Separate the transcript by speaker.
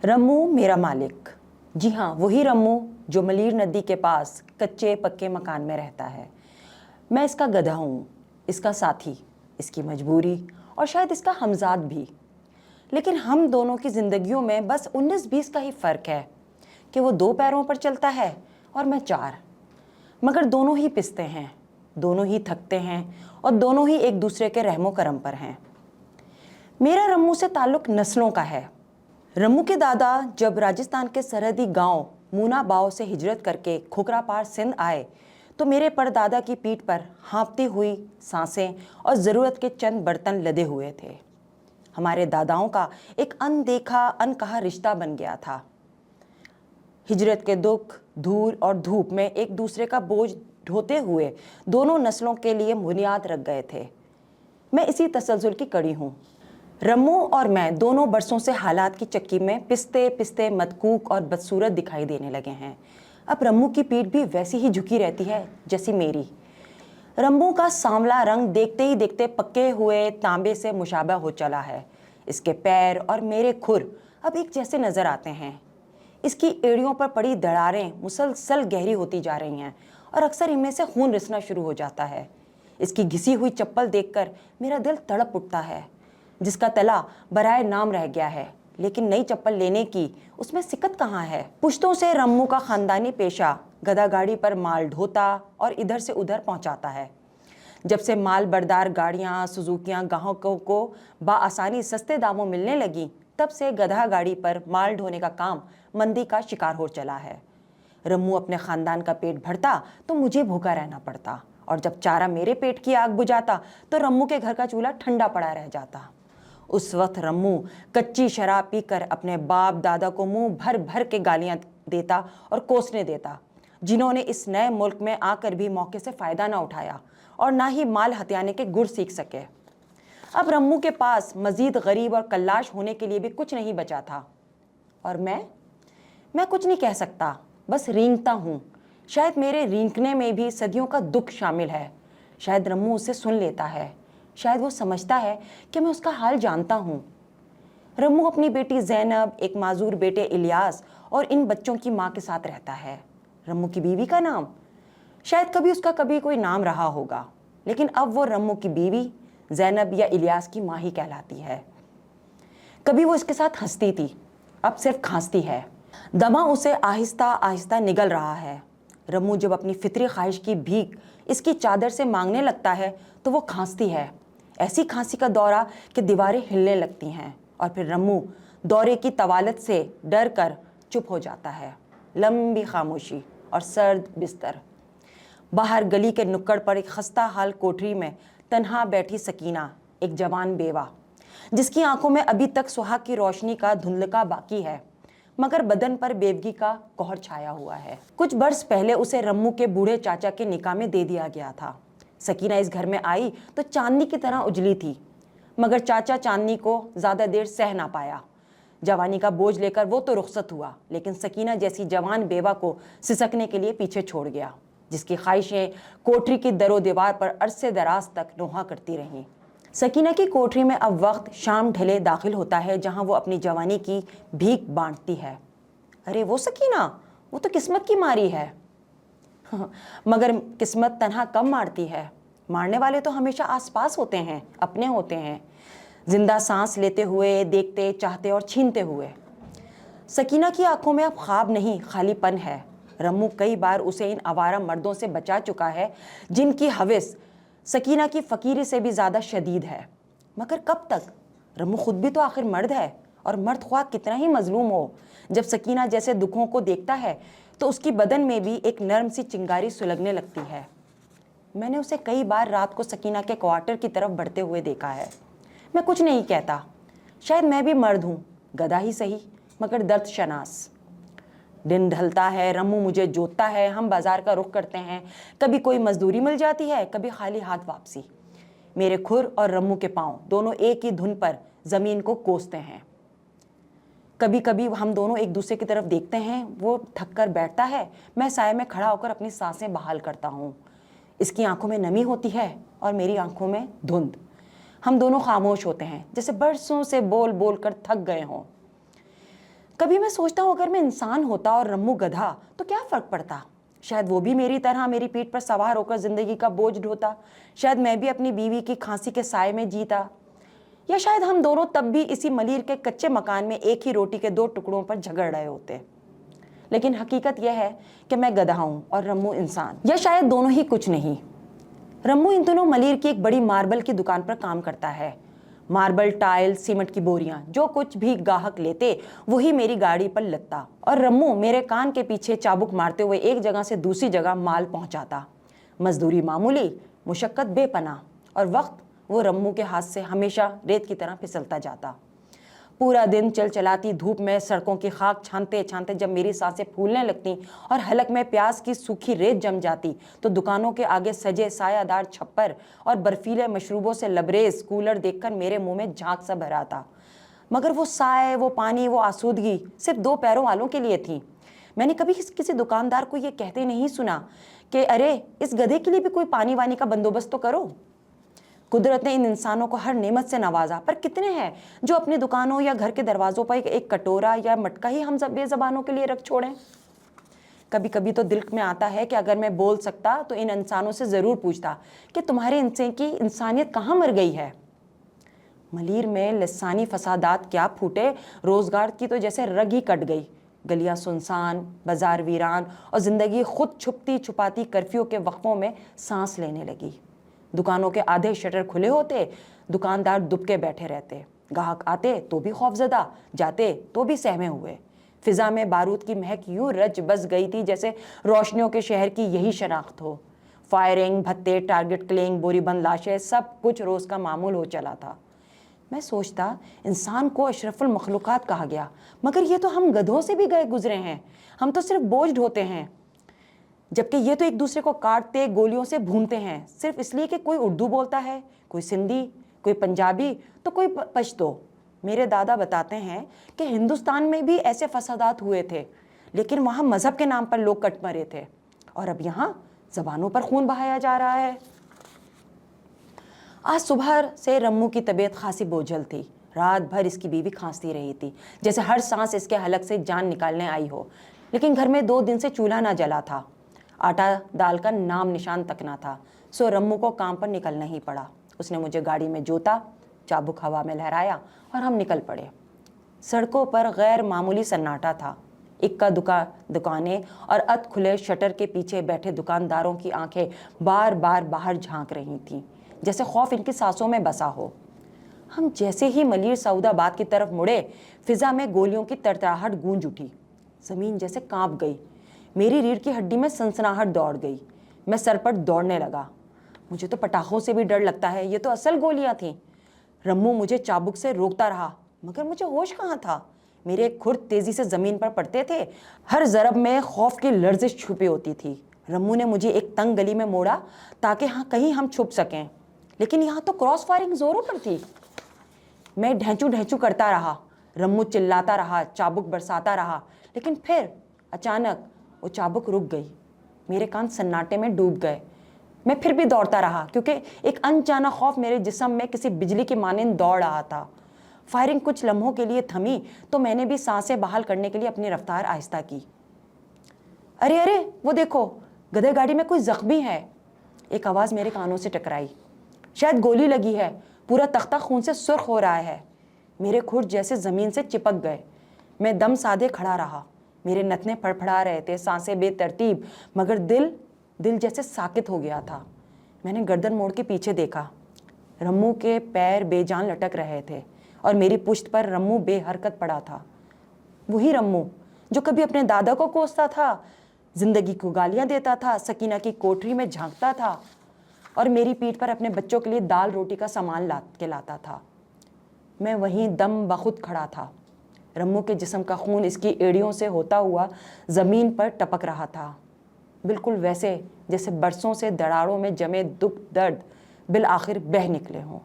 Speaker 1: रम्मू मेरा मालिक। जी हाँ, वही रम्मू जो मलीर नदी के पास कच्चे पक्के मकान में रहता है। मैं इसका गधा हूँ, इसका साथी, इसकी मजबूरी और शायद इसका हमजाद भी। लेकिन हम दोनों की ज़िंदगियों में बस 19-20 का ही फ़र्क है कि वो 2 पैरों पर चलता है और मैं 4। मगर दोनों ही पिसते हैं, दोनों ही थकते हैं और दोनों ही एक दूसरे के रहमो करम पर हैं। मेरा रम्मू से ताल्लुक़ नस्लों का है। रम्मू के दादा जब राजस्थान के सरहदी गांव मूनाबाव से हिजरत करके खोखरा पार सिंध आए तो मेरे परदादा की पीठ पर हाँफती हुई सांसें और ज़रूरत के चंद बर्तन लदे हुए थे। हमारे दादाओं का एक अनदेखा अनकहा रिश्ता बन गया था। हिजरत के दुख, धूल और धूप में एक दूसरे का बोझ ढोते हुए दोनों नस्लों के लिए बुनियाद रख गए थे। मैं इसी तसलसल की कड़ी हूँ। रम्मू और मैं दोनों बरसों से हालात की चक्की में पिसते पिसते मदकूक और बदसूरत दिखाई देने लगे हैं। अब रम्मू की पीठ भी वैसी ही झुकी रहती है जैसी मेरी। रम्मू का सांवला रंग देखते ही देखते पक्के हुए तांबे से मुशाबा हो चला है। इसके पैर और मेरे खुर अब एक जैसे नज़र आते हैं। इसकी एड़ियों पर पड़ी दरारें मुसलसल गहरी होती जा रही हैं और अक्सर इनमें से खून रिसना शुरू हो जाता है। इसकी घिसी हुई चप्पल देखकर मेरा दिल तड़प उठता है, जिसका तला बराए नाम रह गया है, लेकिन नई चप्पल लेने की उसमें सिकत कहाँ है। पुश्तों से रम्मू का खानदानी पेशा गधा गाड़ी पर माल ढोता और इधर से उधर पहुंचाता है। जब से माल बरदार गाड़ियाँ सुजुकियाँ ग्राहकों को बाआसानी सस्ते दामों मिलने लगी, तब से गधा गाड़ी पर माल ढोने का काम मंदी का शिकार हो चला है। रम्मू अपने खानदान का पेट भरता तो मुझे भूखा रहना पड़ता, और जब चारा मेरे पेट की आग बुझाता तो रम्मू के घर का चूल्हा ठंडा पड़ा रह जाता। उस वक्त रम्मू कच्ची शराब पीकर अपने बाप दादा को मुंह भर भर के गालियां देता और कोसने देता, जिन्होंने इस नए मुल्क में आकर भी मौके से फ़ायदा ना उठाया और ना ही माल हथियाने के गुर सीख सके। अब रम्मू के पास मज़ीद गरीब और कल्लाश होने के लिए भी कुछ नहीं बचा था। और मैं कुछ नहीं कह सकता, बस रेंगता हूँ। शायद मेरे रेंगने में भी सदियों का दुख शामिल है। शायद रम्मू उसे सुन लेता है, शायद वो समझता है कि मैं उसका हाल जानता हूँ। रम्मू अपनी बेटी ज़ैनब, एक माजूर बेटे इलियास और इन बच्चों की माँ के साथ रहता है। रम्मू की बीवी का नाम, शायद कभी उसका कभी कोई नाम रहा होगा, लेकिन अब वो रम्मू की बीवी ज़ैनब या इलियास की माँ ही कहलाती है। कभी वो इसके साथ हंसती थी, अब सिर्फ खांसती है। दमा उसे आहिस्ता आहिस्ता निगल रहा है। रम्मू जब अपनी फितरी ख्वाहिश की भीख इसकी चादर से मांगने लगता है तो वो खांसती है। ऐसी खांसी का दौरा कि दीवारें हिलने लगती हैं, और फिर रम्मू दौरे की तवालत से डर कर चुप हो जाता है। लंबी खामोशी और सर्द बिस्तर। बाहर गली के नुक्कड़ पर एक खस्ता हाल कोठरी में तन्हा बैठी सकीना, एक जवान बेवा, जिसकी आंखों में अभी तक सुहाग की रोशनी का धुंधलका बाकी है, मगर बदन पर बेवगी का कहर छाया हुआ है। कुछ बरस पहले उसे रम्मू के बूढ़े चाचा के निकाह में दे दिया गया था। सकीना इस घर में आई तो चांदनी की तरह उजली थी, मगर चाचा चांदनी को ज़्यादा देर सह ना पाया। जवानी का बोझ लेकर वो तो रुखसत हुआ, लेकिन सकीना जैसी जवान बेवा को सिसकने के लिए पीछे छोड़ गया, जिसकी ख्वाहिशें कोठरी की दरो दीवार पर अरसे दराज तक नोहा करती रहीं। सकीना की कोठरी में अब वक्त शाम ढले दाखिल होता है, जहां वो अपनी जवानी की भीख बांटती है। अरे वो सकीना, वो तो किस्मत की मारी है। मगर किस्मत तन्हा कम मारती है। मारने वाले तो हमेशा आसपास होते हैं, अपने होते हैं, जिंदा सांस लेते हुए, देखते, चाहते और छीनते हुए। सकीना की आंखों में अब ख्वाब नहीं, खालीपन है। रम्मू कई बार उसे इन आवारा मर्दों से बचा चुका है, जिनकी हविस सकीना की फ़कीरी से भी ज़्यादा शदीद है। मगर कब तक? रम्मू खुद भी तो आखिर मर्द है, और मर्द ख्वाह कितना ही मजलूम हो, जब सकीना जैसे दुखों को देखता है तो उसकी बदन में भी एक नरम सी चिंगारी सुलगने लगती है। मैंने उसे कई बार रात को सकीना के क्वार्टर की तरफ बढ़ते हुए देखा है। मैं कुछ नहीं कहता, शायद मैं भी मर्द हूँ, गधा ही सही, मगर दर्द शनास। दिन ढलता है, रम्मू मुझे जोतता है, हम बाजार का रुख करते हैं। कभी कोई मजदूरी मिल जाती है, कभी खाली हाथ वापसी। मेरे खुर और रम्मू के पाँव दोनों एक ही धुन पर ज़मीन को कोसते हैं। कभी कभी हम दोनों एक दूसरे की तरफ देखते हैं, वो थक कर बैठता है, मैं साये में खड़ा होकर अपनी सांसें बहाल करता हूँ। इसकी आंखों में नमी होती है और मेरी आंखों में धुंध। हम दोनों खामोश होते हैं, जैसे बरसों से बोल बोल कर थक गए हों। کبھی میں سوچتا ہوں اگر میں انسان ہوتا اور رمو گدھا تو کیا فرق پڑتا؟ شاید وہ بھی میری طرح میری پیٹھ پر سوار ہو کر زندگی کا بوجھ ڈھوتا، شاید میں بھی اپنی بیوی کی کھانسی کے سائے میں جیتا، یا شاید ہم دونوں تب بھی اسی ملیر کے کچے مکان میں ایک ہی روٹی کے 2 ٹکڑوں پر جھگڑ رہے ہوتے۔ لیکن حقیقت یہ ہے کہ میں گدھا ہوں اور رمو انسان، یا شاید دونوں ہی کچھ نہیں۔ رمو ان دنوں ملیر کی ایک بڑی ماربل کی دکان پر کام کرتا ہے۔ ماربل، ٹائل، سیمنٹ کی بوریاں، جو کچھ بھی گاہک لیتے وہی میری گاڑی پر لدتا، اور رمو میرے کان کے پیچھے چابک مارتے ہوئے ایک جگہ سے دوسری جگہ مال پہنچاتا۔ مزدوری معمولی، مشقت بے پناہ، اور وقت وہ رمو کے ہاتھ سے ہمیشہ ریت کی طرح پھسلتا جاتا۔ پورا دن چل چلاتی دھوپ میں سڑکوں کی خاک چھانتے چھانتے جب میری سانسیں پھولنے لگتی اور حلق میں پیاز کی سوکھی ریت جم جاتی تو دکانوں کے آگے سجے سایہ دار چھپر اور برفیلے مشروبوں سے لبریز کولر دیکھ کر میرے منہ میں جھانک سا بھر آتا۔ مگر وہ سائے، وہ پانی، وہ آسودگی صرف 2 پیروں والوں کے لیے تھی۔ میں نے کبھی کسی دکاندار کو یہ کہتے نہیں سنا کہ ارے اس گدھے کے لیے بھی کوئی پانی وانی کا بندوبست تو کرو۔ قدرت نے ان انسانوں کو ہر نعمت سے نوازا، پر کتنے ہیں جو اپنی دکانوں یا گھر کے دروازوں پر ایک کٹورا یا مٹکا ہی ہم بے زبانوں کے لیے رکھ چھوڑیں؟ کبھی کبھی تو دل میں آتا ہے کہ اگر میں بول سکتا تو ان انسانوں سے ضرور پوچھتا کہ تمہارے انسان کی انسانیت کہاں مر گئی ہے؟ ملیر میں لسانی فسادات کیا پھوٹے، روزگار کی تو جیسے رگ ہی کٹ گئی۔ گلیاں سنسان، بازار ویران، اور زندگی خود چھپتی چھپاتی کرفیو کے وقفوں میں سانس لینے لگی۔ دکانوں کے آدھے شٹر کھلے ہوتے، دکاندار دب کے بیٹھے رہتے، گاہک آتے تو بھی خوفزدہ، جاتے تو بھی سہمے ہوئے۔ فضا میں بارود کی مہک یوں رچ بس گئی تھی جیسے روشنیوں کے شہر کی یہی شناخت ہو۔ فائرنگ، بھتے، ٹارگٹ کلنگ، بوری بند لاشیں، سب کچھ روز کا معمول ہو چلا تھا۔ میں سوچتا انسان کو اشرف المخلوقات کہا گیا، مگر یہ تو ہم گدھوں سے بھی گئے گزرے ہیں، ہم تو صرف بوجھ ڈھوتے ہیں، جبکہ یہ تو ایک دوسرے کو کاٹتے گولیوں سے بھونتے ہیں، صرف اس لیے کہ کوئی اردو بولتا ہے، کوئی سندھی، کوئی پنجابی تو کوئی پشتو۔ میرے دادا بتاتے ہیں کہ ہندوستان میں بھی ایسے فسادات ہوئے تھے، لیکن وہاں مذہب کے نام پر لوگ کٹ مرے تھے، اور اب یہاں زبانوں پر خون بہایا جا رہا ہے۔ آج صبح سے رمو کی طبیعت خاصی بوجھل تھی۔ رات بھر اس کی بیوی کھانستی رہی تھی، جیسے ہر سانس اس کے حلق سے جان نکالنے آئی ہو۔ لیکن گھر میں 2 دن سے چولہا نہ جلا تھا، آٹا دال کا نام نشان تک نہ تھا، سو رمو کو کام پر نکلنا ہی پڑا۔ اس نے مجھے گاڑی میں جوتا، چابک ہوا میں لہرایا اور ہم نکل پڑے۔ سڑکوں پر غیر معمولی سناٹا تھا۔ اکا دکانیں اور ات کھلے شٹر کے پیچھے بیٹھے دکانداروں کی آنکھیں بار بار باہر جھانک رہی تھیں، جیسے خوف ان کی سانسوں میں بسا ہو۔ ہم جیسے ہی ملیر سعود آباد کی طرف مڑے، فضا میں گولیوں کی تڑتڑاہٹ گونج اٹھی، زمین جیسے کانپ گئی، میری ریڑھ کی ہڈی میں سنسناہٹ دوڑ گئی، میں سر پر دوڑنے لگا۔ مجھے تو پٹاخوں سے بھی ڈر لگتا ہے، یہ تو اصل گولیاں تھیں۔ رمو مجھے چابک سے روکتا رہا، مگر مجھے ہوش کہاں تھا۔ میرے کھرد تیزی سے زمین پر پڑتے تھے، ہر ضرب میں خوف کی لرزش چھپی ہوتی تھی۔ رمو نے مجھے ایک تنگ گلی میں موڑا تاکہ کہیں ہم چھپ سکیں، لیکن یہاں تو کراس فائرنگ زوروں پر تھی۔ میں ڈھینچو ڈھینچو کرتا رہا، رمو چلاتا رہا، چابک برساتا رہا، لیکن پھر اچانک وہ چابک رک گئی، میرے کان سناٹے میں ڈوب گئے۔ میں پھر بھی دوڑتا رہا، کیونکہ ایک انجانا خوف میرے جسم میں کسی بجلی کی مانند دوڑ رہا تھا۔ فائرنگ کچھ لمحوں کے لیے تھمی تو میں نے بھی سانسیں بحال کرنے کے لیے اپنی رفتار آہستہ کی۔ ارے ارے وہ دیکھو، گدھے گاڑی میں کوئی زخمی ہے، ایک آواز میرے کانوں سے ٹکرائی۔ شاید گولی لگی ہے، پورا تختہ خون سے سرخ ہو رہا ہے۔ میرے کھر جیسے زمین سے چپک گئے۔ میں دم سادے کھڑا رہا، میرے نتنے پھڑپھڑا رہے تھے، سانسیں بے ترتیب، مگر دل جیسے ساکت ہو گیا تھا۔ میں نے گردن موڑ کے پیچھے دیکھا، رمو کے پیر بے جان لٹک رہے تھے اور میری پشت پر رمو بے حرکت پڑا تھا۔ وہی رمو جو کبھی اپنے دادا کو کوستا تھا، زندگی کو گالیاں دیتا تھا، سکینہ کی کوٹری میں جھانکتا تھا اور میری پیٹھ پر اپنے بچوں کے لیے دال روٹی کا سامان لاتا تھا۔ میں وہیں دم بخود کھڑا تھا۔ رمو کے جسم کا خون اس کی ایڑیوں سے ہوتا ہوا زمین پر ٹپک رہا تھا، بالکل ویسے جیسے برسوں سے دراڑوں میں جمے دکھ درد بالآخر بہہ نکلے ہوں۔